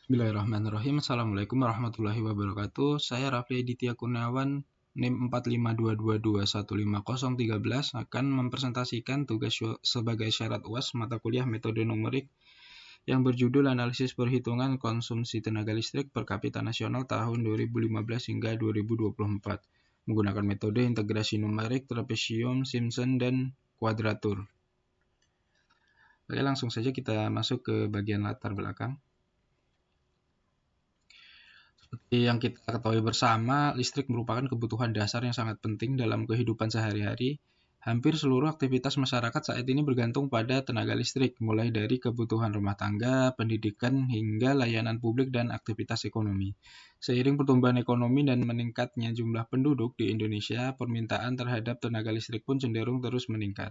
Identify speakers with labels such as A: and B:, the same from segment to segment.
A: Bismillahirrahmanirrahim. Assalamualaikum warahmatullahi wabarakatuh. Saya Rafli Aditya Kurniawan, NIM 4522215013 akan mempresentasikan tugas sebagai syarat UAS mata kuliah metode numerik yang berjudul Analisis Perhitungan Konsumsi Tenaga Listrik per Kapita Nasional tahun 2015 hingga 2024 menggunakan metode integrasi numerik, trapesium, Simpson, dan kuadratur. Oke, langsung saja kita masuk ke bagian latar belakang. Seperti yang kita ketahui bersama, listrik merupakan kebutuhan dasar yang sangat penting dalam kehidupan sehari-hari. Hampir seluruh aktivitas masyarakat saat ini bergantung pada tenaga listrik, mulai dari kebutuhan rumah tangga, pendidikan, hingga layanan publik dan aktivitas ekonomi. Seiring pertumbuhan ekonomi dan meningkatnya jumlah penduduk di Indonesia, permintaan terhadap tenaga listrik pun cenderung terus meningkat.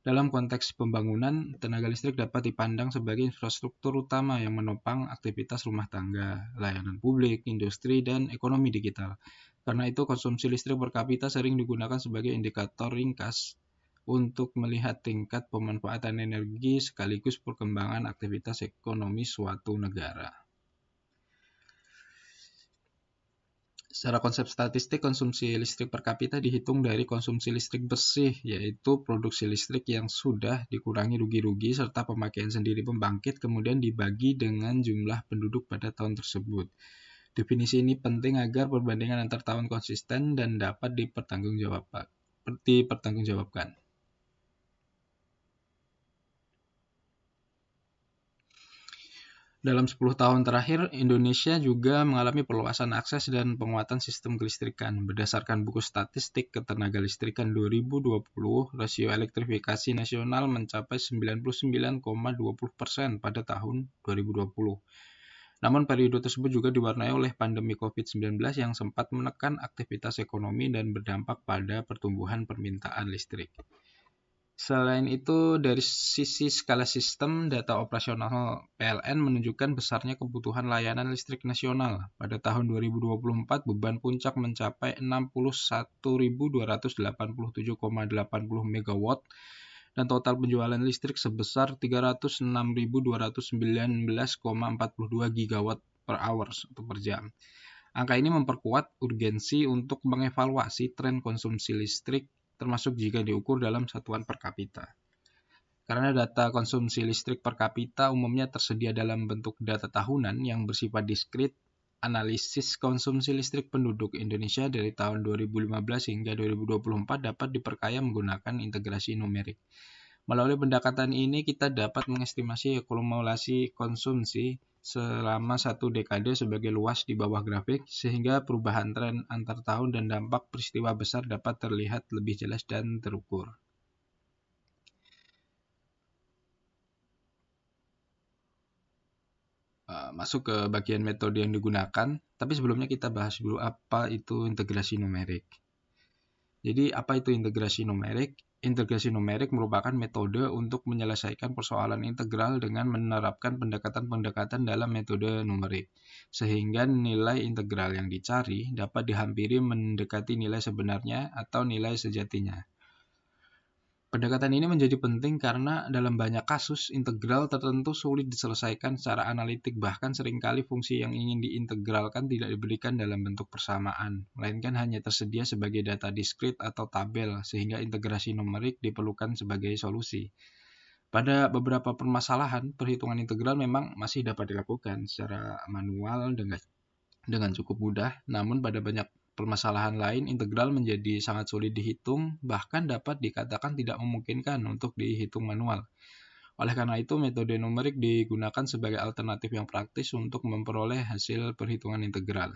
A: Dalam konteks pembangunan, tenaga listrik dapat dipandang sebagai infrastruktur utama yang menopang aktivitas rumah tangga, layanan publik, industri, dan ekonomi digital. Karena itu, konsumsi listrik per kapita sering digunakan sebagai indikator ringkas untuk melihat tingkat pemanfaatan energi sekaligus perkembangan aktivitas ekonomi suatu negara. Secara konsep statistik, konsumsi listrik per kapita dihitung dari konsumsi listrik bersih, yaitu produksi listrik yang sudah dikurangi rugi-rugi serta pemakaian sendiri pembangkit, kemudian dibagi dengan jumlah penduduk pada tahun tersebut. Definisi ini penting agar perbandingan antar tahun konsisten dan dapat dipertanggungjawabkan. Dalam 10 tahun terakhir, Indonesia juga mengalami perluasan akses dan penguatan sistem kelistrikan. Berdasarkan buku statistik ketenaga listrikan 2020, rasio elektrifikasi nasional mencapai 99,20% pada tahun 2020. Namun periode tersebut juga diwarnai oleh pandemi COVID-19 yang sempat menekan aktivitas ekonomi dan berdampak pada pertumbuhan permintaan listrik. Selain itu, dari sisi skala sistem, data operasional PLN menunjukkan besarnya kebutuhan layanan listrik nasional. Pada tahun 2024, beban puncak mencapai 61.287,80 MW dan total penjualan listrik sebesar 306.219,42 GW per hour atau per jam. Angka ini memperkuat urgensi untuk mengevaluasi tren konsumsi listrik termasuk jika diukur dalam satuan per kapita. Karena data konsumsi listrik per kapita umumnya tersedia dalam bentuk data tahunan yang bersifat diskrit, analisis konsumsi listrik penduduk Indonesia dari tahun 2015 hingga 2024 dapat diperkaya menggunakan integrasi numerik. Melalui pendekatan ini, kita dapat mengestimasi akumulasi konsumsi selama satu dekade sebagai luas di bawah grafik, sehingga perubahan tren antar tahun dan dampak peristiwa besar dapat terlihat lebih jelas dan terukur. Masuk ke bagian metode yang digunakan, tapi sebelumnya kita bahas dulu apa itu integrasi numerik. Jadi, apa itu integrasi numerik? Integrasi numerik merupakan metode untuk menyelesaikan persoalan integral dengan menerapkan pendekatan-pendekatan dalam metode numerik, sehingga nilai integral yang dicari dapat dihampiri mendekati nilai sebenarnya atau nilai sejatinya. Pendekatan ini menjadi penting karena dalam banyak kasus, integral tertentu sulit diselesaikan secara analitik, bahkan seringkali fungsi yang ingin diintegralkan tidak diberikan dalam bentuk persamaan, melainkan hanya tersedia sebagai data diskrit atau tabel, sehingga integrasi numerik diperlukan sebagai solusi. Pada beberapa permasalahan, perhitungan integral memang masih dapat dilakukan secara manual dengan cukup mudah, namun pada banyak permasalahan lain, integral menjadi sangat sulit dihitung, bahkan dapat dikatakan tidak memungkinkan untuk dihitung manual. Oleh karena itu, metode numerik digunakan sebagai alternatif yang praktis untuk memperoleh hasil perhitungan integral.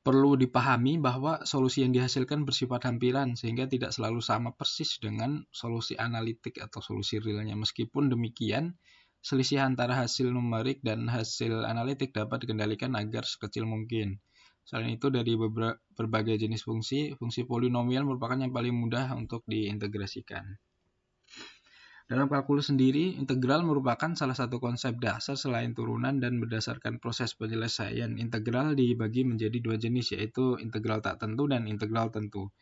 A: Perlu dipahami bahwa solusi yang dihasilkan bersifat hampiran, sehingga tidak selalu sama persis dengan solusi analitik atau solusi realnya. Meskipun demikian, selisih antara hasil numerik dan hasil analitik dapat dikendalikan agar sekecil mungkin. Selain itu, dari berbagai jenis fungsi polinomial merupakan yang paling mudah untuk diintegrasikan. Dalam kalkulus sendiri, integral merupakan salah satu konsep dasar selain turunan dan berdasarkan proses penyelesaian. Integral dibagi menjadi dua jenis, yaitu integral tak tentu dan integral tentu.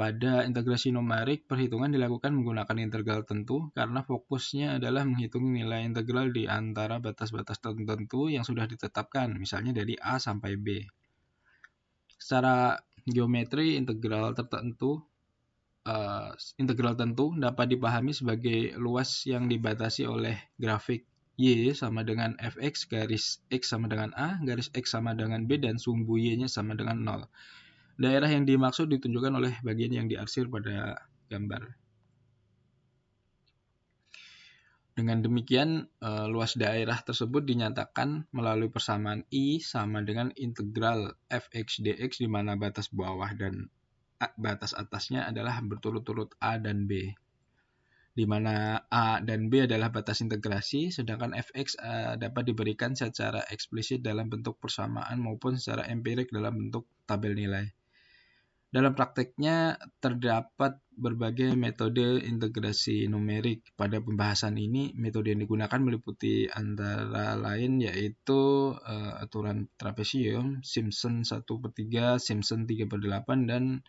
A: Pada integrasi numerik, perhitungan dilakukan menggunakan integral tentu karena fokusnya adalah menghitung nilai integral di antara batas-batas tertentu yang sudah ditetapkan, misalnya dari A sampai B. Secara geometri, integral tentu dapat dipahami sebagai luas yang dibatasi oleh grafik Y sama dengan fx, garis X sama dengan A, garis X sama dengan B, dan sumbu Y-nya sama dengan 0. Daerah yang dimaksud ditunjukkan oleh bagian yang diarsir pada gambar. Dengan demikian, luas daerah tersebut dinyatakan melalui persamaan I sama dengan integral fx dx, di mana batas bawah dan batas atasnya adalah berturut-turut A dan B, di mana A dan B adalah batas integrasi, sedangkan fx dapat diberikan secara eksplisit dalam bentuk persamaan maupun secara empirik dalam bentuk tabel nilai. Dalam prakteknya, terdapat berbagai metode integrasi numerik. Pada pembahasan ini, metode yang digunakan meliputi antara lain yaitu aturan trapesium, Simpson 1/3, Simpson 3/8, dan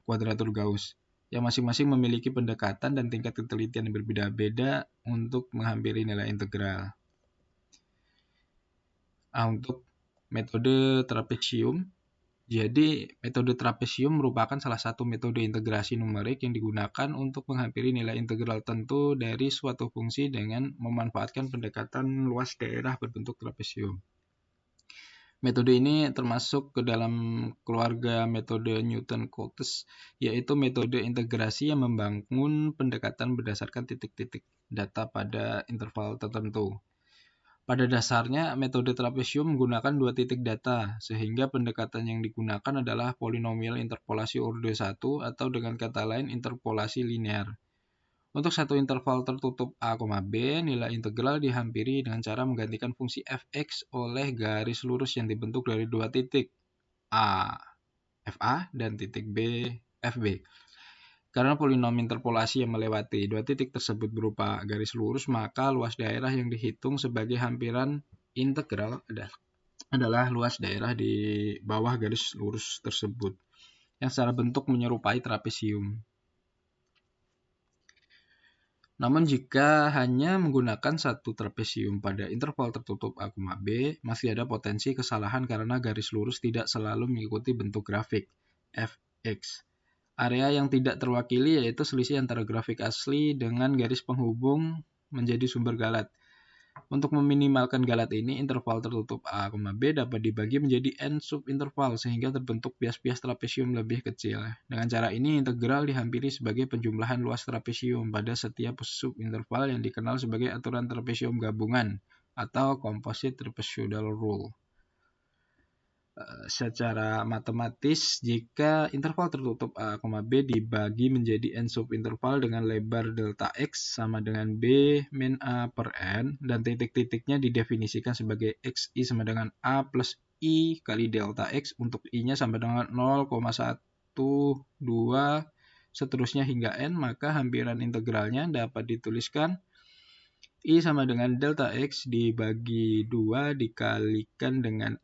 A: kuadratur Gauss, yang masing-masing memiliki pendekatan dan tingkat ketelitian yang berbeda-beda untuk menghampiri nilai integral. Untuk metode trapesium, jadi metode trapesium merupakan salah satu metode integrasi numerik yang digunakan untuk menghampiri nilai integral tentu dari suatu fungsi dengan memanfaatkan pendekatan luas daerah berbentuk trapesium. Metode ini termasuk ke dalam keluarga metode Newton-Cotes, yaitu metode integrasi yang membangun pendekatan berdasarkan titik-titik data pada interval tertentu. Pada dasarnya, metode trapesium menggunakan dua titik data, sehingga pendekatan yang digunakan adalah polinomial interpolasi orde 1, atau dengan kata lain interpolasi linear. Untuk satu interval tertutup A, B, nilai integral dihampiri dengan cara menggantikan fungsi fx oleh garis lurus yang dibentuk dari dua titik A, FA, dan titik B, FB. Karena polinom interpolasi yang melewati dua titik tersebut berupa garis lurus, maka luas daerah yang dihitung sebagai hampiran integral adalah luas daerah di bawah garis lurus tersebut, yang secara bentuk menyerupai trapesium. Namun jika hanya menggunakan satu trapesium pada interval tertutup A, B, masih ada potensi kesalahan karena garis lurus tidak selalu mengikuti bentuk grafik fx. Area yang tidak terwakili yaitu selisih antara grafik asli dengan garis penghubung menjadi sumber galat. Untuk meminimalkan galat ini, interval tertutup A, B dapat dibagi menjadi n subinterval sehingga terbentuk bias-bias trapesium lebih kecil. Dengan cara ini, integral dihampiri sebagai penjumlahan luas trapesium pada setiap subinterval yang dikenal sebagai aturan trapesium gabungan atau composite trapezoidal rule. Secara matematis, jika interval tertutup A, B dibagi menjadi n subinterval dengan lebar delta X sama dengan B min A per N, dan titik-titiknya didefinisikan sebagai XI sama dengan A plus I kali delta X, untuk I-nya sama dengan 0,12 seterusnya hingga N, maka hampiran integralnya dapat dituliskan I sama dengan delta X dibagi 2 dikalikan dengan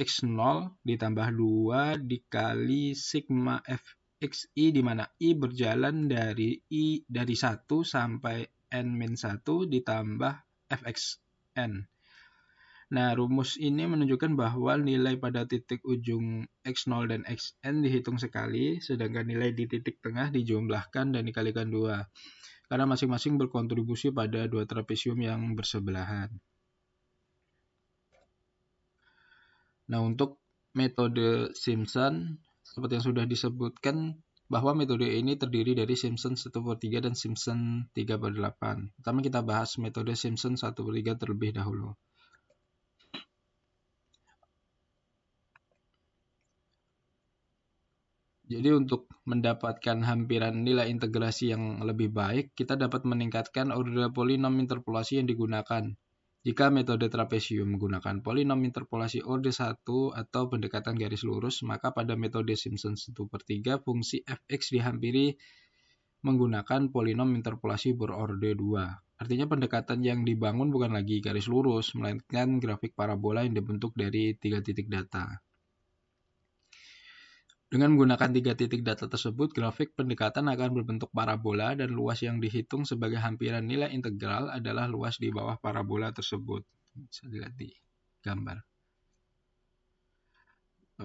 A: X0 ditambah 2 dikali sigma fxi, di mana I berjalan dari 1 sampai n-1 ditambah fxn. Nah, rumus ini menunjukkan bahwa nilai pada titik ujung x0 dan xn dihitung sekali, sedangkan nilai di titik tengah dijumlahkan dan dikalikan 2, karena masing-masing berkontribusi pada dua trapesium yang bersebelahan. Nah, untuk metode Simpson, seperti yang sudah disebutkan, bahwa metode ini terdiri dari Simpson 1/3 dan Simpson 3/8. Pertama kita bahas metode Simpson 1/3 terlebih dahulu. Jadi untuk mendapatkan hampiran nilai integrasi yang lebih baik, kita dapat meningkatkan orde polinom interpolasi yang digunakan. Jika metode trapesium menggunakan polinom interpolasi orde 1 atau pendekatan garis lurus, maka pada metode Simpson 1/3 fungsi fx dihampiri menggunakan polinom interpolasi berorde 2. Artinya pendekatan yang dibangun bukan lagi garis lurus, melainkan grafik parabola yang dibentuk dari 3 titik data. Dengan menggunakan 3 titik data tersebut, grafik pendekatan akan berbentuk parabola dan luas yang dihitung sebagai hampiran nilai integral adalah luas di bawah parabola tersebut. Bisa dilihat di gambar.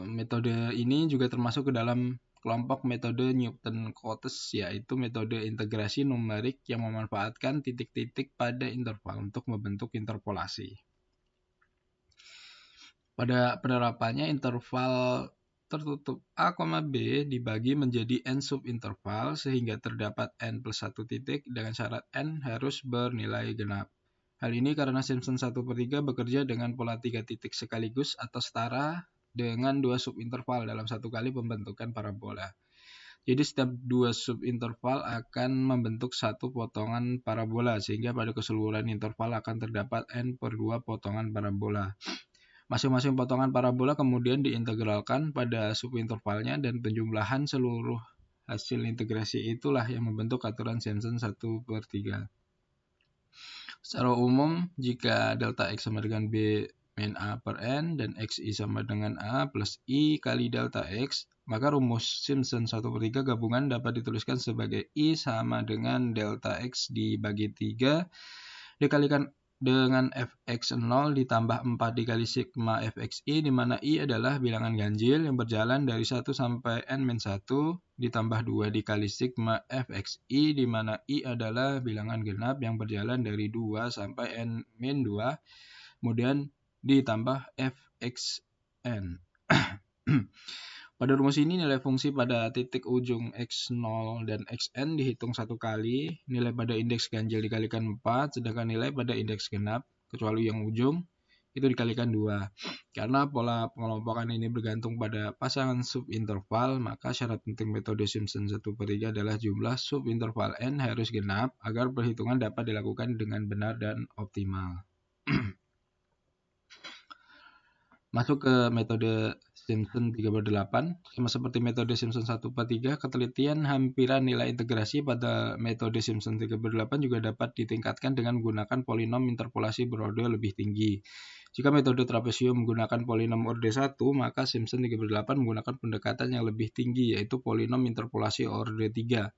A: Metode ini juga termasuk ke dalam kelompok metode Newton-Cotes, yaitu metode integrasi numerik yang memanfaatkan titik-titik pada interval untuk membentuk interpolasi. Pada penerapannya, interval tertutup A, B dibagi menjadi n subinterval sehingga terdapat n plus 1 titik dengan syarat n harus bernilai genap. Hal ini karena Simpson 1/3 bekerja dengan pola 3 titik sekaligus atau setara dengan 2 subinterval dalam satu kali pembentukan parabola. Jadi setiap 2 subinterval akan membentuk satu potongan parabola sehingga pada keseluruhan interval akan terdapat n/2 potongan parabola. Masing-masing potongan parabola kemudian diintegralkan pada subintervalnya dan penjumlahan seluruh hasil integrasi itulah yang membentuk aturan Simpson 1/3. Secara umum, jika delta X sama dengan B min A per N dan XI sama dengan A plus I kali delta X, maka rumus Simpson 1/3 gabungan dapat dituliskan sebagai I sama dengan delta X dibagi 3 dikalikan dengan fx0 ditambah 4 dikali sigma fxi, di mana i adalah bilangan ganjil yang berjalan dari 1 sampai n-1 ditambah 2 dikali sigma fxi, di mana i adalah bilangan genap yang berjalan dari 2 sampai n-2, kemudian ditambah fxn. Pada rumus ini nilai fungsi pada titik ujung x0 dan xn dihitung satu kali, nilai pada indeks ganjil dikalikan 4, sedangkan nilai pada indeks genap, kecuali yang ujung, itu dikalikan 2. Karena pola pengelompokan ini bergantung pada pasangan subinterval, maka syarat penting metode Simpson 1/3 adalah jumlah subinterval n harus genap agar perhitungan dapat dilakukan dengan benar dan optimal. Masuk ke metode Simpson 3/8, sama seperti metode Simpson 1/3, ketelitian hampiran nilai integrasi pada metode Simpson 3/8 juga dapat ditingkatkan dengan menggunakan polinom interpolasi berorde lebih tinggi. Jika metode trapesium menggunakan polinom orde 1, maka Simpson 3/8 menggunakan pendekatan yang lebih tinggi, yaitu polinom interpolasi orde 3.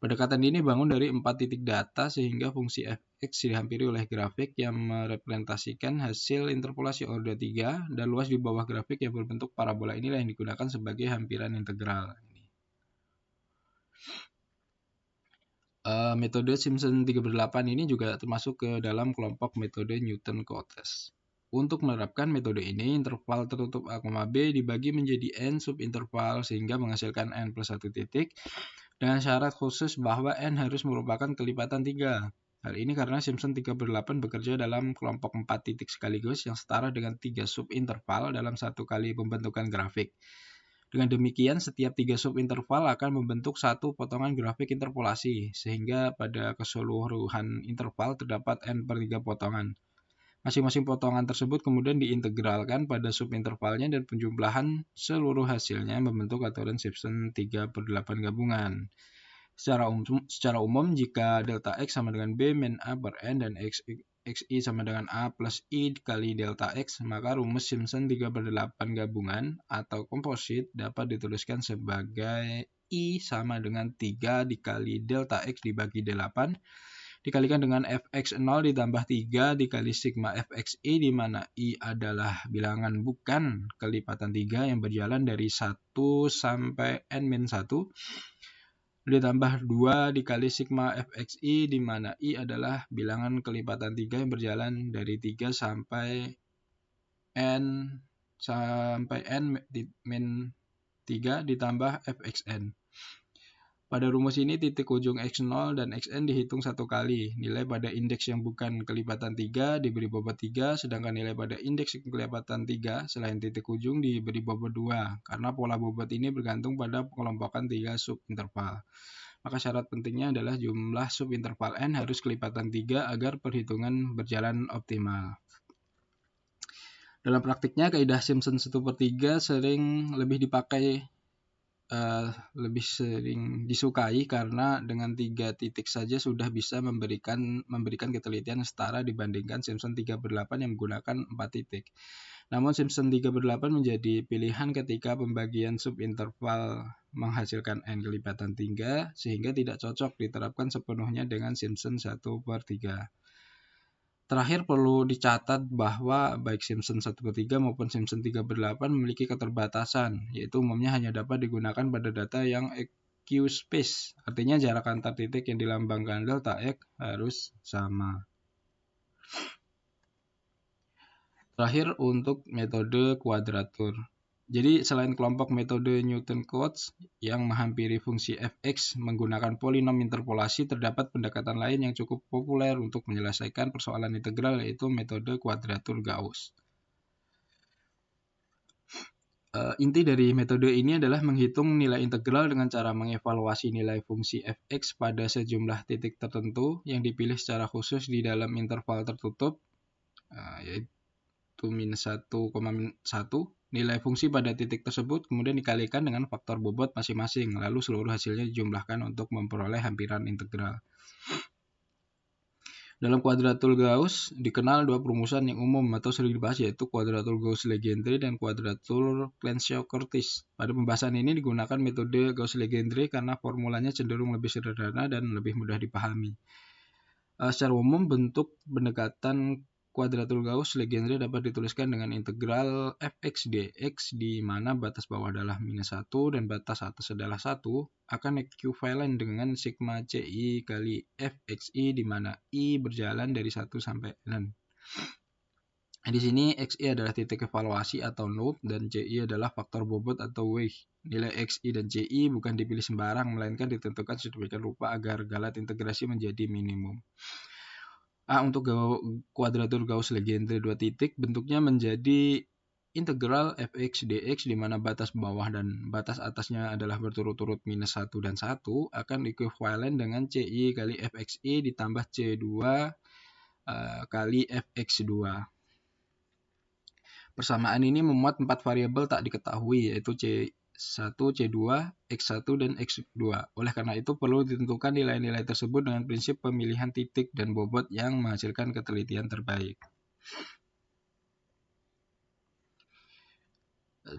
A: Pendekatan ini bangun dari 4 titik data sehingga fungsi fx dihampiri oleh grafik yang merepresentasikan hasil interpolasi orde 3 dan luas di bawah grafik yang berbentuk parabola inilah yang digunakan sebagai hampiran integral. Metode Simpson 3/8 ini juga termasuk ke dalam kelompok metode Newton-Cotes. Untuk menerapkan metode ini, interval tertutup A, B dibagi menjadi n subinterval sehingga menghasilkan n plus 1 titik dengan syarat khusus bahwa n harus merupakan kelipatan 3. Hal ini karena Simpson 3/8 bekerja dalam kelompok 4 titik sekaligus yang setara dengan 3 subinterval dalam satu kali pembentukan grafik. Dengan demikian, setiap 3 subinterval akan membentuk satu potongan grafik interpolasi, sehingga pada keseluruhan interval terdapat n/3 potongan. Masing-masing potongan tersebut kemudian diintegralkan pada subintervalnya dan penjumlahan seluruh hasilnya membentuk aturan Simpson 3/8 gabungan. Secara umum, jika delta X sama dengan B min A per N dan XI sama dengan A plus I kali delta X, maka rumus Simpson 3/8 gabungan atau komposit dapat dituliskan sebagai I sama dengan 3 dikali delta X dibagi 8, dikalikan dengan fx0 ditambah 3 dikali sigma fxi, di mana i adalah bilangan bukan kelipatan 3 yang berjalan dari 1 sampai n-1, ditambah 2 dikali sigma fxi, di mana i adalah bilangan kelipatan 3 yang berjalan dari 3 sampai n min 3 ditambah fxn. Pada rumus ini, titik ujung x0 dan xn dihitung satu kali. Nilai pada indeks yang bukan kelipatan 3 diberi bobot 3, sedangkan nilai pada indeks yang kelipatan 3 selain titik ujung diberi bobot 2, karena pola bobot ini bergantung pada pengelompokan 3 subinterval. Maka syarat pentingnya adalah jumlah subinterval n harus kelipatan 3 agar perhitungan berjalan optimal. Dalam praktiknya, kaidah Simpson 1/3 sering lebih dipakai lebih sering disukai karena dengan 3 titik saja sudah bisa memberikan ketelitian setara dibandingkan Simpson 3/8 yang menggunakan 4 titik. Namun Simpson 3/8 menjadi pilihan ketika pembagian subinterval menghasilkan n kelipatan 3 sehingga tidak cocok diterapkan sepenuhnya dengan Simpson 1/3. Terakhir perlu dicatat bahwa baik Simpson 1/3 maupun Simpson 3/8 memiliki keterbatasan, yaitu umumnya hanya dapat digunakan pada data yang equispace, artinya jarak antar titik yang dilambangkan delta X harus sama. Terakhir untuk metode kuadratur. Jadi selain kelompok metode Newton-Cotes yang menghampiri fungsi fx menggunakan polinom interpolasi, terdapat pendekatan lain yang cukup populer untuk menyelesaikan persoalan integral, yaitu metode kuadratur Gauss. Inti dari metode ini adalah menghitung nilai integral dengan cara mengevaluasi nilai fungsi fx pada sejumlah titik tertentu yang dipilih secara khusus di dalam interval tertutup, yaitu -1,1. Nilai fungsi pada titik tersebut kemudian dikalikan dengan faktor bobot masing-masing, lalu seluruh hasilnya dijumlahkan untuk memperoleh hampiran integral. Dalam kuadratur Gauss dikenal 2 perumusan yang umum atau sering dibahas, yaitu kuadratur Gauss-Legendre dan kuadratur Clenshaw-Curtis. Pada pembahasan ini digunakan metode Gauss-Legendre karena formulanya cenderung lebih sederhana dan lebih mudah dipahami. Secara umum, bentuk pendekatan kuadratur Gauss-Legendre dapat dituliskan dengan integral fx dx di mana batas bawah adalah -1 dan batas atas adalah 1 akan ekuivalen dengan sigma ci kali fxi di mana i berjalan dari 1 sampai n. Di sini xi adalah titik evaluasi atau node dan ci adalah faktor bobot atau weight. Nilai xi dan ci bukan dipilih sembarang, melainkan ditentukan sedemikian rupa agar galat integrasi menjadi minimum. Untuk kuadratur Gauss-Legendre 2 titik, bentuknya menjadi integral fx dx di mana batas bawah dan batas atasnya adalah berturut-turut -1 dan 1 akan ekuivalen dengan ci kali fxi ditambah c2 kali fx2. Persamaan ini memuat 4 variabel tak diketahui, yaitu C1, C2, X1, dan X2. Oleh karena itu, perlu ditentukan nilai-nilai tersebut dengan prinsip pemilihan titik dan bobot yang menghasilkan ketelitian terbaik.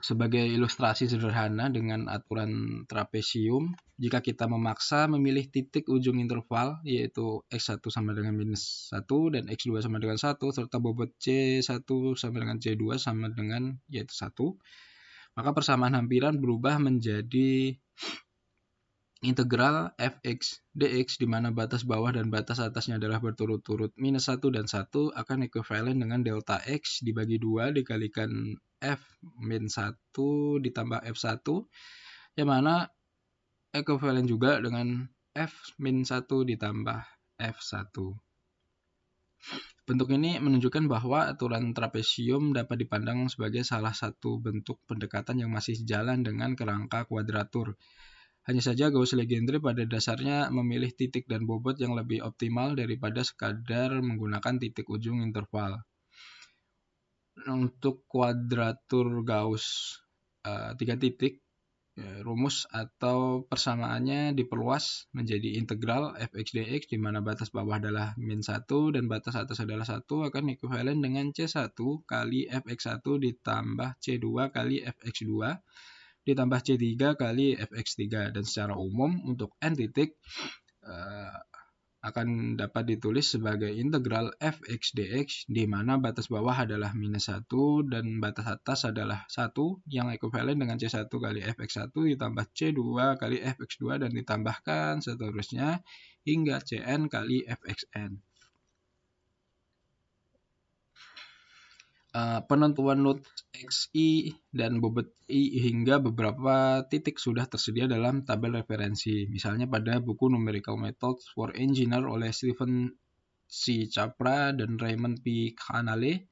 A: Sebagai ilustrasi sederhana dengan aturan trapesium, jika kita memaksa memilih titik ujung interval, yaitu X1 sama dengan -1 dan X2 sama dengan 1, serta bobot C1 sama dengan C2 sama dengan yaitu 1, maka persamaan hampiran berubah menjadi integral fx dx di mana batas bawah dan batas atasnya adalah berturut-turut -1 dan 1 akan ekuivalen dengan delta x dibagi 2 dikalikan f-1 ditambah f1 yang mana ekuivalen juga dengan f-1 ditambah f1. Bentuk ini menunjukkan bahwa aturan trapesium dapat dipandang sebagai salah satu bentuk pendekatan yang masih sejalan dengan kerangka kuadratur. Hanya saja Gauss-Legendre pada dasarnya memilih titik dan bobot yang lebih optimal daripada sekadar menggunakan titik ujung interval. Untuk kuadratur Gauss 3 titik, rumus atau persamaannya diperluas menjadi integral fx dx di mana batas bawah adalah -1 dan batas atas adalah 1 akan ekuivalen dengan C1 kali fx1 ditambah C2 kali fx2 ditambah C3 kali fx3, dan secara umum untuk n titik akan dapat ditulis sebagai integral fx dx di mana batas bawah adalah -1 dan batas atas adalah 1 yang ekuivalen dengan C1 kali fx1 ditambah C2 kali fx2 dan ditambahkan seterusnya hingga Cn kali fxn. Penentuan node xi dan bobot i hingga beberapa titik sudah tersedia dalam tabel referensi, misalnya pada buku Numerical Methods for Engineer oleh Stephen C. Chapra dan Raymond P. Canale.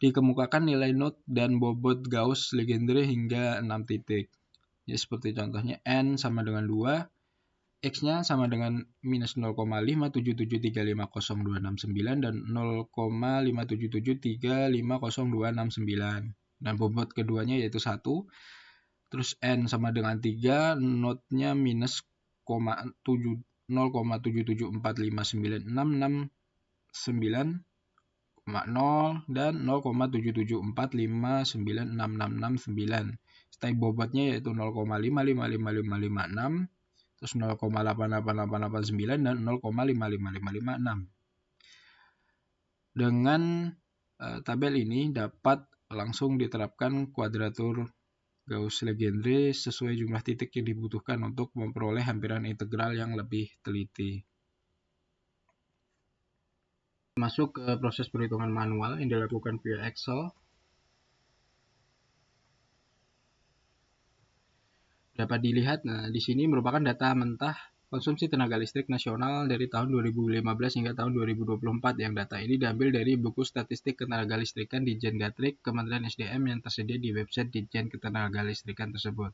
A: Dikemukakan nilai node dan bobot Gauss-Legendre hingga 6 titik. Ya, seperti contohnya n sama dengan 2, x-nya sama dengan -0,577350269 dan 0,577350269. Dan bobot keduanya yaitu 1. terus N sama dengan 3, notnya minus 0,774596699,0 dan 0,774596669. Stay bobotnya yaitu 0,555556, terus 0,88889 dan 0,555556. Dengan tabel ini dapat langsung diterapkan kuadratur Gauss-Legendre sesuai jumlah titik yang dibutuhkan untuk memperoleh hampiran integral yang lebih teliti. Masuk ke proses perhitungan manual yang dilakukan via Excel. Dapat dilihat, di sini merupakan data mentah konsumsi tenaga listrik nasional dari tahun 2015 hingga tahun 2024. Yang data ini diambil dari buku statistik ketenaga listrikan Ditjen Gatrik Kementerian SDM yang tersedia di website Ditjen Ketenaga Listrikan tersebut.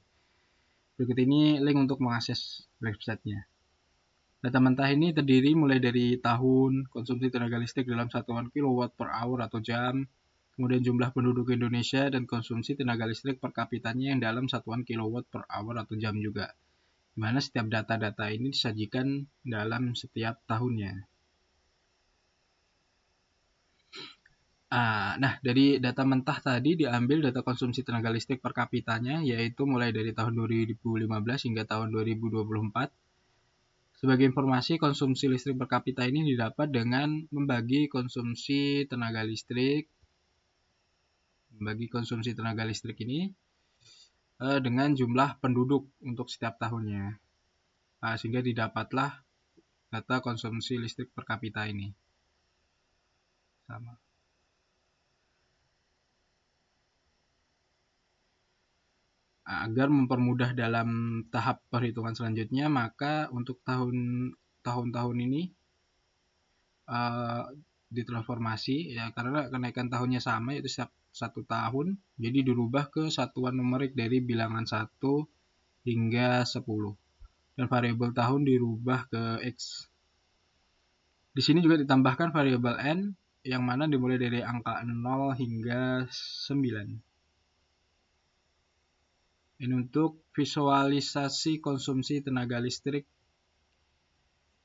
A: Berikut ini link untuk mengakses websitenya. Data mentah ini terdiri mulai dari tahun, konsumsi tenaga listrik dalam satuan kilowatt per hour atau jam, kemudian jumlah penduduk Indonesia dan konsumsi tenaga listrik per kapitanya yang dalam satuan kilowatt per hour atau jam juga. Di mana setiap data-data ini disajikan dalam setiap tahunnya. Nah, dari data mentah tadi diambil data konsumsi tenaga listrik per kapitanya, yaitu mulai dari tahun 2015 hingga tahun 2024. Sebagai informasi, konsumsi listrik per kapita ini didapat dengan membagi konsumsi tenaga listrik ini dengan jumlah penduduk untuk setiap tahunnya. Sehingga didapatlah data konsumsi listrik per kapita ini. Sama. Agar mempermudah dalam tahap perhitungan selanjutnya, maka untuk tahun-tahun ini ditransformasi ya, karena kenaikan tahunnya sama yaitu setiap 1 tahun, jadi dirubah ke satuan numerik dari bilangan 1 hingga 10 dan variabel tahun dirubah ke X. Di sini juga ditambahkan variabel N yang mana dimulai dari angka 0 hingga 9. Ini untuk visualisasi konsumsi tenaga listrik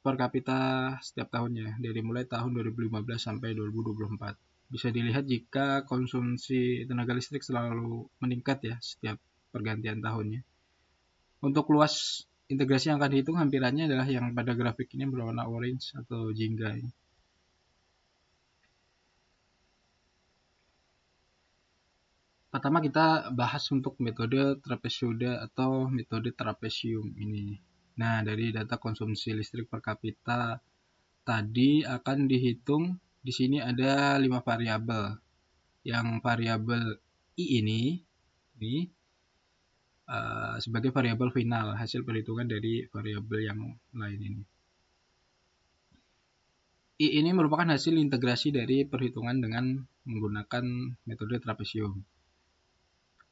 A: per kapita setiap tahunnya, dari mulai tahun 2015 sampai 2024. Bisa dilihat jika konsumsi tenaga listrik selalu meningkat ya setiap pergantian tahunnya. Untuk luas integrasi yang akan dihitung hampirannya adalah yang pada grafik ini berwarna orange atau jingga. Pertama kita bahas untuk metode trapezoida atau metode trapesium ini. Nah, dari data konsumsi listrik per kapita tadi akan dihitung, di sini ada 5 variabel. Yang variabel I ini sebagai variabel final, hasil perhitungan dari variabel yang lain ini. I ini merupakan hasil integrasi dari perhitungan dengan menggunakan metode trapesium.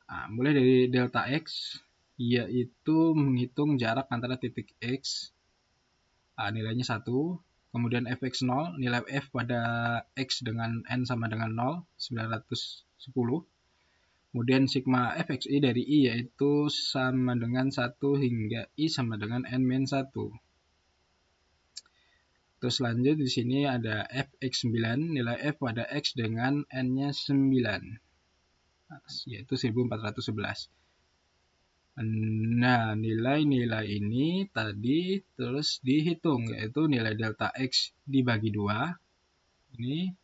A: Mulai dari delta X, yaitu menghitung jarak antara titik X, nilainya 1, kemudian fx0, nilai f pada X dengan N sama dengan 0, 910, kemudian sigma fxi dari I yaitu sama dengan 1 hingga I sama dengan N-1. Terus lanjut di sini ada fx9, nilai f pada X dengan N-nya 9. Yaitu 1411. Nah, nilai-nilai ini tadi terus dihitung, yaitu nilai delta X dibagi 2. Ini.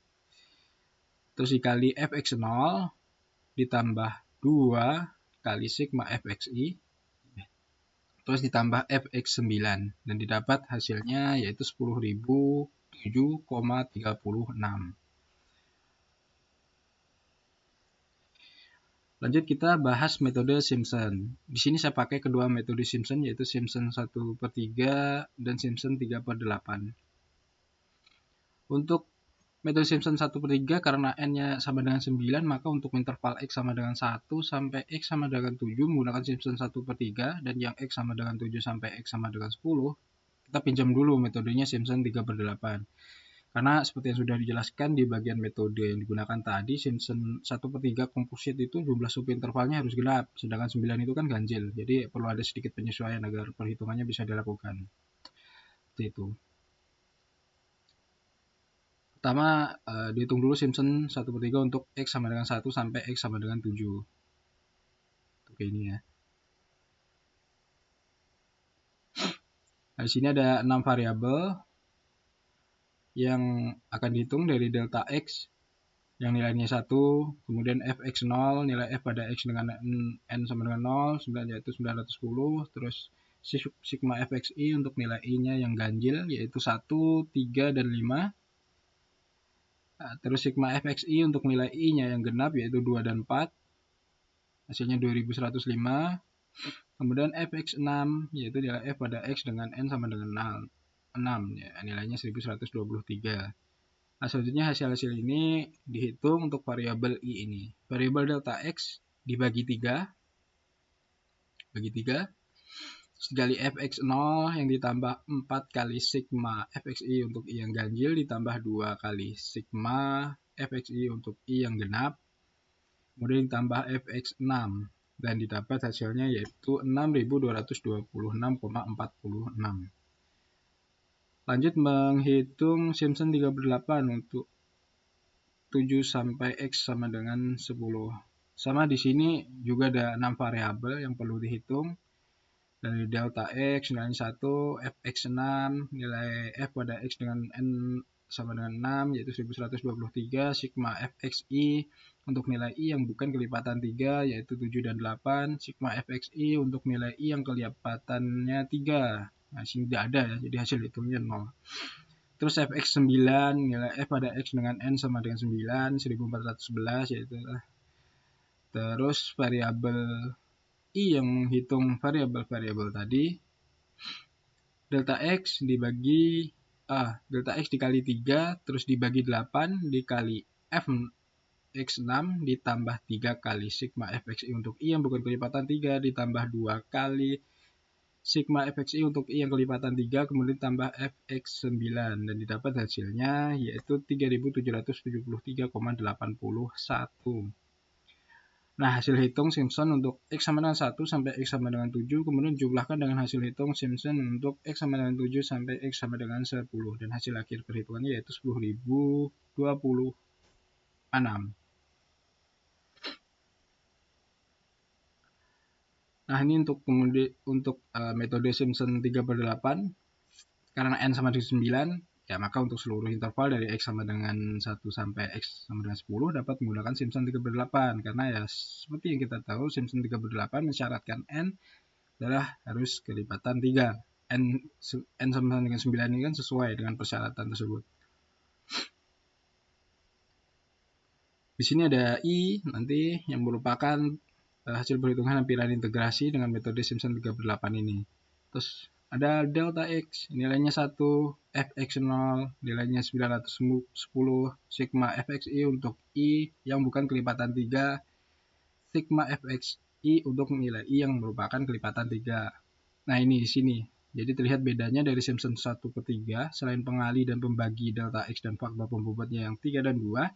A: Terus dikali fx0 ditambah 2 kali sigma fxi. Terus ditambah fx9 dan didapat hasilnya yaitu 10.007,36. Lanjut kita bahas metode Simpson. Di sini saya pakai kedua metode Simpson yaitu Simpson 1/3 dan Simpson 3/8. Untuk metode Simpson 1/3 karena N-nya sama dengan 9, maka untuk interval X sama dengan 1 sampai X sama dengan 7 menggunakan Simpson 1/3 dan yang X sama dengan 7 sampai X sama dengan 10, kita pinjam dulu metodenya Simpson 3/8. Karena seperti yang sudah dijelaskan di bagian metode yang digunakan tadi, Simpson 1/3 komposit itu jumlah subintervalnya harus genap, sedangkan 9 itu kan ganjil. Jadi perlu ada sedikit penyesuaian agar perhitungannya bisa dilakukan. Seperti itu. Pertama, dihitung dulu Simpson 1/3 untuk X sama dengan 1 sampai X sama dengan 7. Oke, ini ya. Nah, di sini ada 6 variabel yang akan dihitung dari delta X yang nilainya 1, kemudian fx0, nilai f pada x dengan n sama dengan 0, yaitu 910, terus sigma fxi untuk nilai i-nya yang ganjil, yaitu 1, 3, dan 5. Nah, terus sigma fxi untuk nilai i-nya yang genap, yaitu 2 dan 4, hasilnya 2105. Kemudian fx6, yaitu nilai f pada x dengan n sama dengan 6, ya, nilainya 1123. Nah, selanjutnya hasil-hasil ini dihitung untuk variabel i ini. Variabel delta x dibagi 3. Bagi 3. Sekali fx0 yang ditambah 4 kali sigma fxi untuk i yang ganjil ditambah 2 kali sigma fxi untuk i yang genap. Kemudian ditambah fx6 dan didapat hasilnya yaitu 6226,46. Lanjut menghitung Simpson 38 untuk 7 sampai X sama dengan 10. Sama di sini juga ada 6 variabel yang perlu dihitung. Dari delta X nilainya 1, fx6, nilai f pada X dengan n sama dengan 6, yaitu 1123, sigma fxi untuk nilai i yang bukan kelipatan 3, yaitu 7 dan 8, sigma fxi untuk nilai i yang kelipatannya 3. Nah, sini tidak ada ya, jadi hasil hitungnya 0. Terus fx9, nilai f pada x dengan n sama dengan 9, 1411, yaitu. Terus variabel i yang menghitung variabel-variabel tadi, delta x dibagi delta x dikali 3, terus dibagi 8, dikali fx6, ditambah 3 kali sigma fxi untuk i yang bukan kelipatan 3, ditambah 2 kali sigma fxi untuk i yang kelipatan 3, kemudian tambah fx9, dan didapat hasilnya yaitu 3773,81. Nah, hasil hitung Simpson untuk X sama dengan 1 sampai X sama dengan 7, kemudian jumlahkan dengan hasil hitung Simpson untuk X sama dengan 7 sampai X sama dengan 10, dan hasil akhir perhitungannya yaitu 10.026. Nah, ini untuk metode Simpson 3/8, karena n sama dengan 9, ya maka untuk seluruh interval dari X sama dengan 1 sampai X sama dengan 10 dapat menggunakan Simpson 3/8, karena ya seperti yang kita tahu Simpson 3/8 mensyaratkan n adalah harus kelipatan 3. N sama dengan 9 ini kan sesuai dengan persyaratan tersebut. Di sini ada I nanti yang merupakan hasil perhitungan hampiran integrasi dengan metode Simpson 3/8 ini. Terus ada delta X, nilainya 1, fx0, nilainya 910, sigma fxi untuk I yang bukan kelipatan 3, sigma fxi untuk nilai I yang merupakan kelipatan 3. Nah, ini di sini. Jadi terlihat bedanya dari Simpson 1/3, selain pengali dan pembagi delta X dan faktor pembobotnya yang 3 dan 2,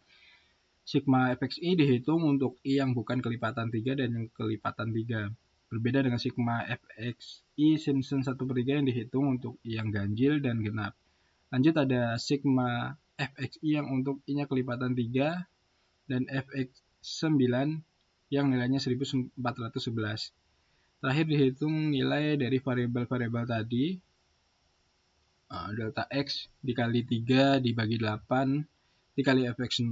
A: sigma fxi dihitung untuk I yang bukan kelipatan 3 dan yang kelipatan 3. Berbeda dengan sigma fxi Simpson 1/3 yang dihitung untuk I yang ganjil dan genap. Lanjut ada sigma fxi yang untuk I-nya kelipatan 3 dan fx9 yang nilainya 1411. Terakhir dihitung nilai dari variabel-variabel tadi, delta X dikali 3 dibagi 8 dikali fx0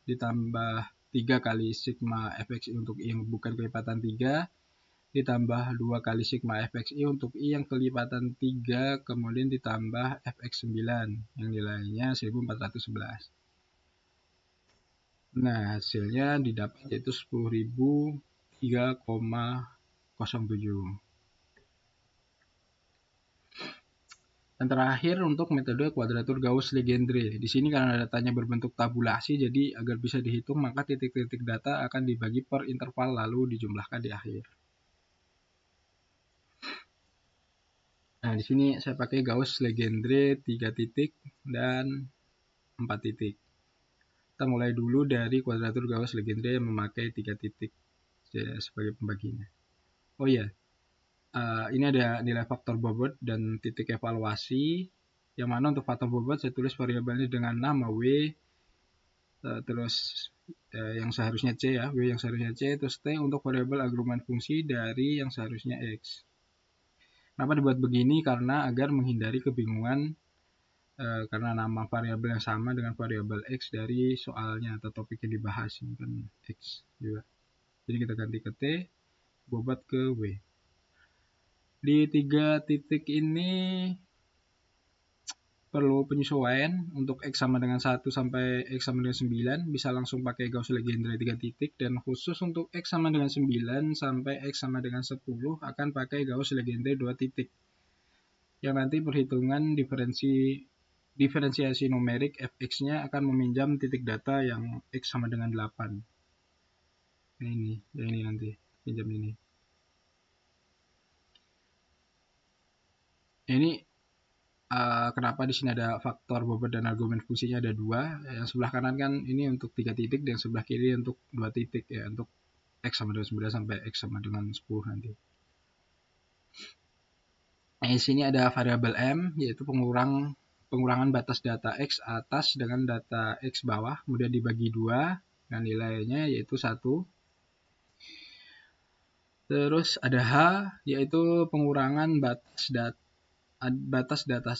A: ditambah 3 kali sigma fxi untuk I yang bukan kelipatan 3 ditambah 2 kali sigma fxi untuk I yang kelipatan 3, kemudian ditambah fx9 yang nilainya 1411. Nah, hasilnya didapat yaitu 10.003,07. Dan terakhir untuk metode kuadratur Gauss-Legendre. Di sini karena datanya berbentuk tabulasi, jadi agar bisa dihitung maka titik-titik data akan dibagi per interval lalu dijumlahkan di akhir. Nah, di sini saya pakai Gauss-Legendre 3 titik dan 4 titik. Kita mulai dulu dari kuadratur Gauss-Legendre yang memakai 3 titik sebagai pembaginya. Oh iya, ini ada nilai faktor bobot dan titik evaluasi, yang mana untuk faktor bobot saya tulis variabelnya dengan nama W, terus yang seharusnya C ya, W yang seharusnya C, terus T untuk variabel argumen fungsi dari yang seharusnya X. Kenapa dibuat begini? Karena agar menghindari kebingungan karena nama variabel yang sama dengan variabel X dari soalnya atau topik yang dibahas, ini kan X juga. Jadi kita ganti ke T, bobot ke W. Di 3 titik ini perlu penyesuaian. Untuk X sama dengan 1 sampai X sama dengan 9 bisa langsung pakai Gauss-Legendre 3 titik, dan khusus untuk X sama dengan 9 sampai X sama dengan 10 akan pakai Gauss-Legendre 2 titik, yang nanti perhitungan diferensiasi numerik fx-nya akan meminjam titik data yang X sama dengan 8. Nah ini nanti pinjam ini. Ini kenapa di sini ada faktor bobot dan argumen fungsinya ada 2. Yang sebelah kanan kan ini untuk 3 titik, dan sebelah kiri untuk 2 titik ya, untuk X sama dengan 9 sampai X sama dengan 10 nanti. Nah, di sini ada variabel M, yaitu pengurangan batas data X atas dengan data X bawah, kemudian dibagi 2 dan nilainya yaitu 1. Terus ada H, yaitu pengurangan batas data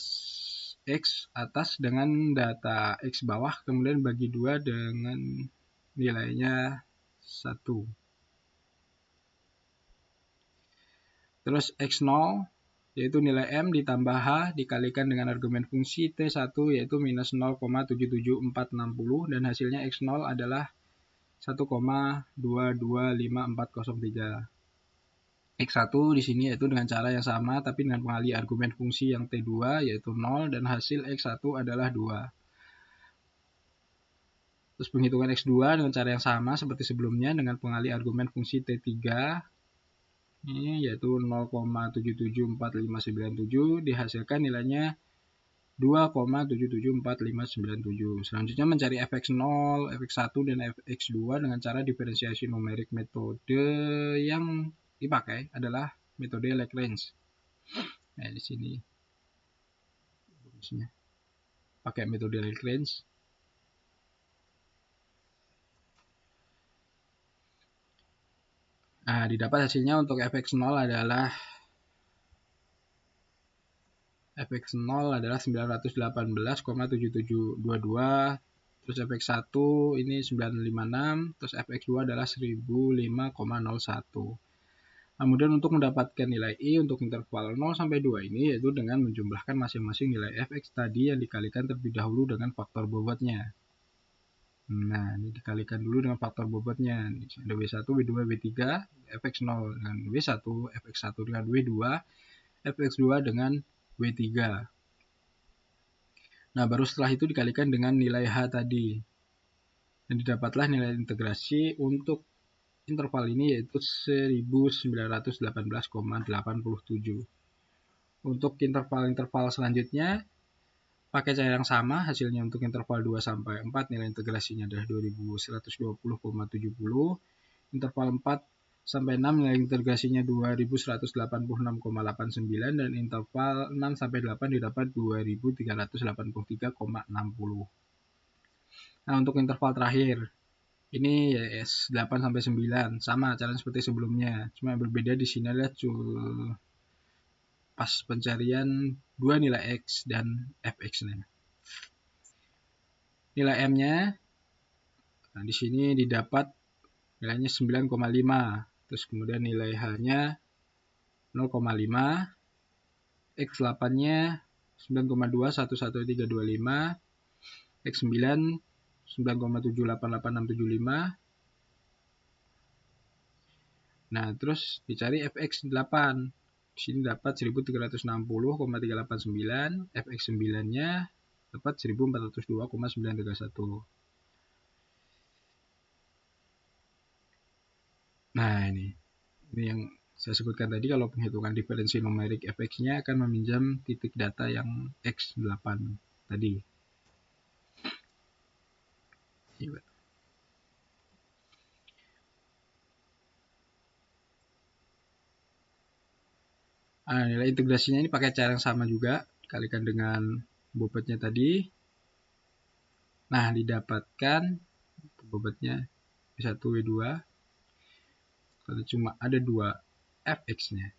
A: X atas dengan data X bawah, kemudian bagi 2 dengan nilainya 1. Terus X0, yaitu nilai M ditambah H dikalikan dengan argumen fungsi T1, yaitu minus 0,77460, dan hasilnya X0 adalah 1,225403. X1 di sini yaitu dengan cara yang sama tapi dengan pengalih argumen fungsi yang T2 yaitu 0, dan hasil X1 adalah 2. Terus penghitungan X2 dengan cara yang sama seperti sebelumnya dengan pengalih argumen fungsi T3 ini yaitu 0,774597, dihasilkan nilainya 2,774597. Selanjutnya mencari fx0, fx1 dan fx2 dengan cara diferensiasi numerik. Metode yang dipakai adalah metode Lagrange. Nah, di sini pakai metode Lagrange. Nah, didapat hasilnya untuk fx0 adalah 918,7722, terus fx1 ini 956, terus fx2 adalah 1005,01. Kemudian untuk mendapatkan nilai I untuk interval 0 sampai 2 ini yaitu dengan menjumlahkan masing-masing nilai fx tadi yang dikalikan terlebih dahulu dengan faktor bobotnya. Nah, ini dikalikan dulu dengan faktor bobotnya. Ada W1, W2, W3, fx0 dengan W1, fx1 dengan W2, fx2 dengan W3. Nah, baru setelah itu dikalikan dengan nilai H tadi. Dan didapatlah nilai integrasi untuk interval ini yaitu 1918,87. Untuk interval-interval selanjutnya pakai cara yang sama, hasilnya untuk interval 2 sampai 4 nilai integrasinya adalah 2120,70. Interval 4 sampai 6 nilai integrasinya 2186,89, dan interval 6 sampai 8 didapat 2383,60. Nah, untuk interval terakhir ini yes, 8 sampai 9 sama cara seperti sebelumnya, cuma yang berbeda di sini adalah pas pencarian 2 nilai X dan fx-nya. Nilai M-nya nah di sini didapat nilainya 9,5, terus kemudian nilai H-nya 0,5, X8-nya 9,211325, X9 9,788675. Nah, terus dicari fx8. Di sini dapat 1360,389, fx9-nya dapat 1402,931. Nah, ini yang saya sebutkan tadi, kalau penghitungan diferensi numerik fx-nya akan meminjam titik data yang x8 tadi. Iya. Nilai integrasinya ini pakai cara yang sama juga, dikalikan dengan bobotnya tadi. Nah, didapatkan bobotnya W1, W2. Kalau cuma ada 2 fx-nya.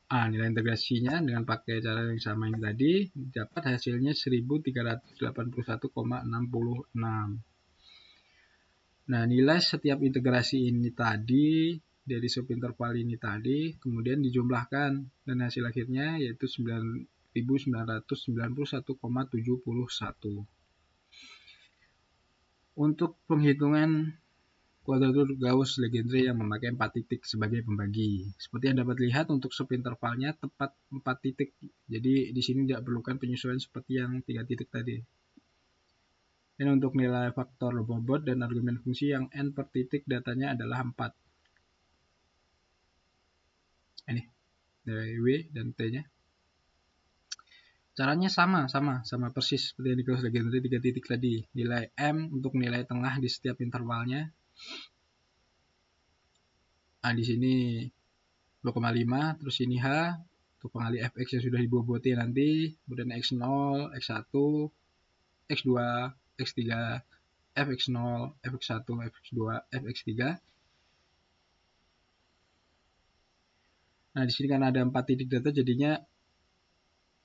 A: Nilai integrasinya dengan pakai cara yang sama yang tadi, dapat hasilnya 1381,66. Nah, nilai setiap integrasi ini tadi dari subinterval ini tadi kemudian dijumlahkan dan hasil akhirnya yaitu 9.991,71. Untuk penghitungan kuadratur Gauss-Legendre yang memakai 4 titik sebagai pembagi. Seperti yang dapat lihat untuk subintervalnya tepat 4 titik. Jadi di sini tidak perlukan penyesuaian seperti yang 3 titik tadi. Dan untuk nilai faktor bobot dan argumen fungsi yang n per titik datanya adalah 4. Ini nilai W dan T-nya. Caranya sama persis seperti yang di Gauss-Legendre 3 titik tadi. Nilai M untuk nilai tengah di setiap intervalnya. Di sini 2,5, terus ini H untuk pengali fx yang sudah diboboti nanti, kemudian x0, x1, x2, x3, fx0, fx1, fx2, fx3. Nah, di sini kan ada 4 titik data, jadinya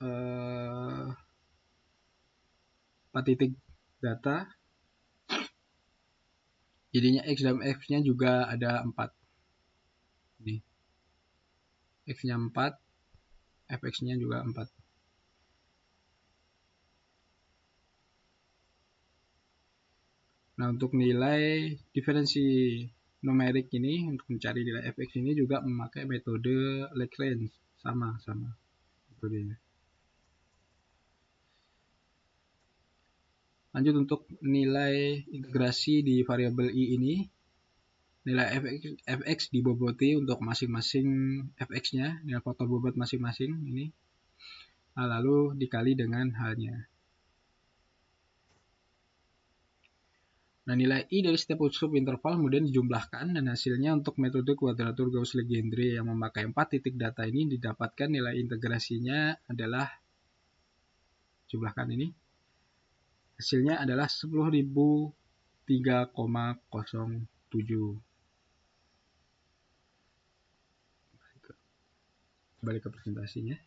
A: 4 titik data. Jadinya x dan f-nya juga ada 4. Ini. X-nya 4, fx-nya juga 4. Nah, untuk nilai diferensi numerik ini, untuk mencari nilai fx ini juga memakai metode Lagrange. Sama metodenya. Lanjut untuk nilai integrasi di variabel i ini, nilai fx diboboti untuk masing-masing fx-nya, nilai faktor bobot masing-masing ini, lalu dikali dengan h-nya. Nah, nilai i dari setiap subinterval kemudian dijumlahkan dan hasilnya untuk metode kuadratur Gauss-Legendre yang memakai 4 titik data ini didapatkan nilai integrasinya adalah, jumlahkan ini, hasilnya adalah 10.003,07. Kembali ke presentasinya.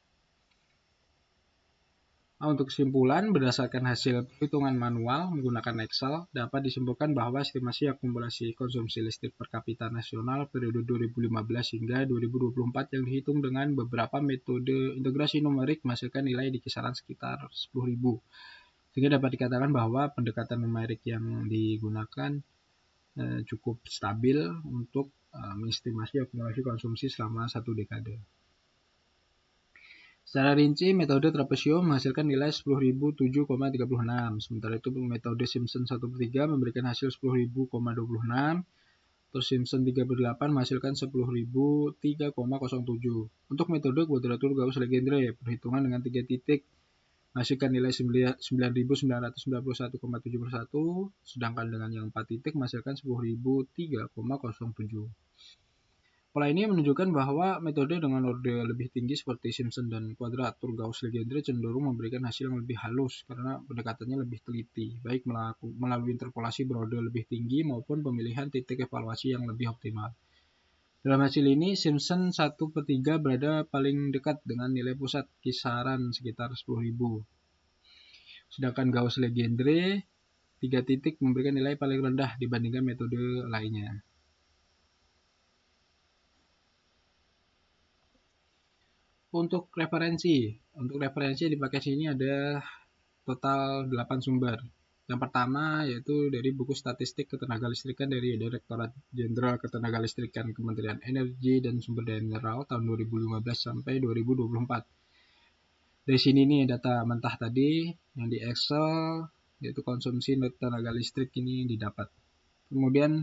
A: Untuk kesimpulan, berdasarkan hasil perhitungan manual menggunakan Excel, dapat disimpulkan bahwa estimasi akumulasi konsumsi listrik per kapita nasional periode 2015 hingga 2024 yang dihitung dengan beberapa metode integrasi numerik menghasilkan nilai di kisaran sekitar 10.000. Sehingga dapat dikatakan bahwa pendekatan numerik yang digunakan cukup stabil untuk mengestimasi akumulasi konsumsi selama 1 dekade. Secara rinci, metode trapezio menghasilkan nilai 10.007,36. Sementara itu metode Simpson 1/3 memberikan hasil 10.000,26. Terus Simpson 3/8 menghasilkan 10.003,07. Untuk metode kuadratur Gauss-Legendre, perhitungan dengan 3 titik menghasilkan nilai 9.991,71, sedangkan dengan yang 4 titik menghasilkan 10.003,07. Pola ini menunjukkan bahwa metode dengan orde lebih tinggi seperti Simpson dan kuadratur Gauss-Legendre cenderung memberikan hasil yang lebih halus karena pendekatannya lebih teliti, baik melalui interpolasi berorde lebih tinggi maupun pemilihan titik evaluasi yang lebih optimal. Dalam hasil ini, Simpson 1/3 berada paling dekat dengan nilai pusat kisaran sekitar 10.000. Sedangkan Gauss-Legendre 3 titik memberikan nilai paling rendah dibandingkan metode lainnya. Untuk referensi yang dipakai sini ada total 8 sumber. Yang pertama yaitu dari buku statistik ketenagalistrikan dari Direktorat Jenderal Ketenagalistrikan Kementerian Energi dan Sumber Daya Mineral tahun 2015 sampai 2024. Dari sini nih data mentah tadi yang di Excel yaitu konsumsi tenaga listrik ini didapat. Kemudian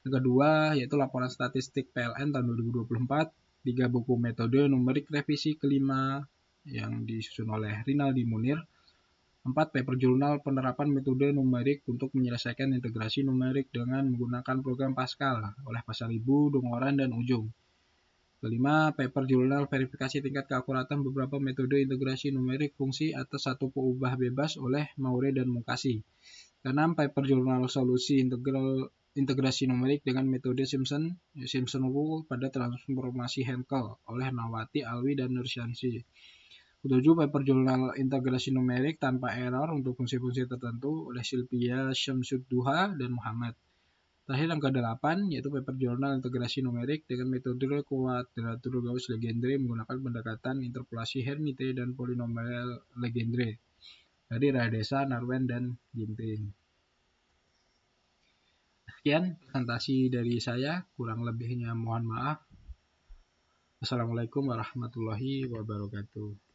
A: yang kedua yaitu laporan statistik PLN tahun 2024, 3 buku metode numerik revisi kelima yang disusun oleh Rinaldi Munir, 4. Paper jurnal penerapan metode numerik untuk menyelesaikan integrasi numerik dengan menggunakan program Pascal oleh Pasaribu, Dongoran, dan Ujung. Kelima, paper jurnal verifikasi tingkat keakuratan beberapa metode integrasi numerik fungsi atas satu peubah bebas oleh Maure dan Mukasey. Keenam, paper jurnal solusi integrasi numerik dengan metode Simpson Rule pada transformasi Hankel oleh Nawati, Alwi, dan Nursiansi. Ketujuh, paper jurnal integrasi numerik tanpa error untuk fungsi-fungsi tertentu oleh Sylvia Syamsudduha dan Muhammad. Terakhir yang ke-8, yaitu paper jurnal integrasi numerik dengan metode kuadratur Gauss-Legendre menggunakan pendekatan interpolasi Hermite dan polinomial Legendre dari Radessa, Narwen, dan Ginting. Sekian presentasi dari saya, kurang lebihnya mohon maaf. Assalamualaikum warahmatullahi wabarakatuh.